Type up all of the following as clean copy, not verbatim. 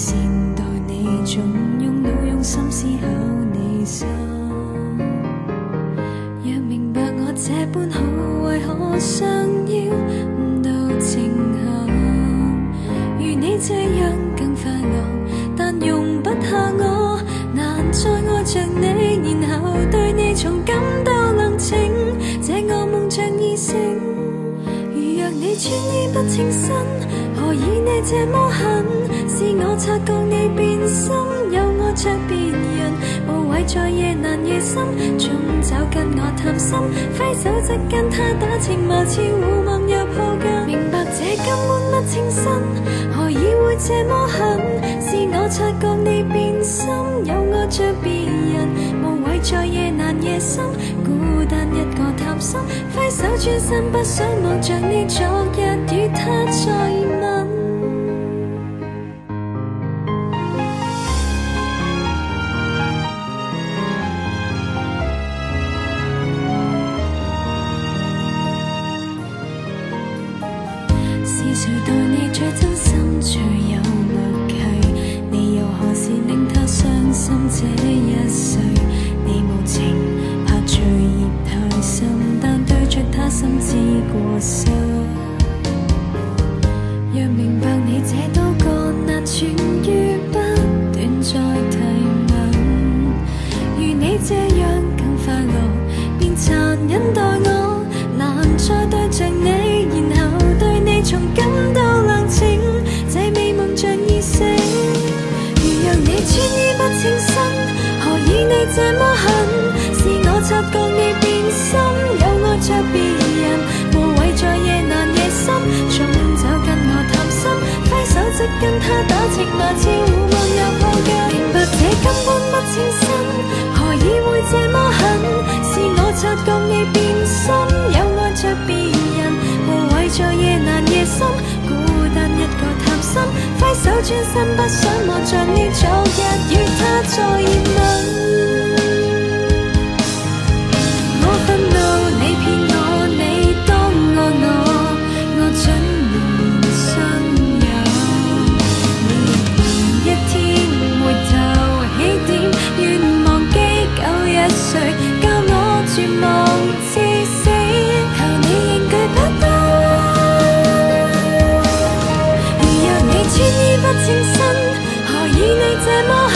善待你，總用腦用心思考你心。若明白我這般好，為何想要誤導情陷？如你這樣更快樂，但容不下我，難再愛着你，然後對你重感到冷清，這惡夢像已醒。如若你穿衣不稱身，何以你這麼狠？是我察覺你變心，有愛着別人，無謂在夜難夜深，總找跟我談心，揮手即跟他打情罵俏，互望又抱緊。明白這根本不稱身，何以會這麼狠？是我察覺你變心，有愛着別人，無謂在夜難夜深，孤單一個談心，揮手轉身，不想望着你昨日與他再吻。是誰待你最真心最有默契？你又何時令他傷心這一世？你無情怕罪孽太深，但對着他心知過失。若明白你這刀割難痊愈，不斷再提問，如你這樣更快樂，便殘忍待我，難再對着你，然後對你重感到冷清，這美夢像已醒。如若你穿衣不稱身，何以你這麼狠？是我察覺你變心，有愛着別人，無謂在夜難夜深，總找跟我談心，揮手即跟他打情罵俏，互望又抱緊。明白這根本不稱身，何以會這麼狠？是我察覺你變心，有愛着別人，無謂在夜難夜深，孤單一個談心，揮手轉身，不想望着你昨日與他再吻。我憤怒，你騙我，你當愛我，我準然信任。你一天回頭起點，願忘記舊日誰教我絕望至死，求你仍懼不到。如若你穿衣不稱身，何以你這麼狠？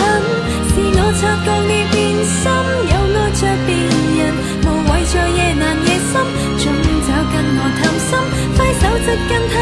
是我察覺你變心，有愛着別人，無謂在夜難夜深，總找跟我談心，揮手即跟他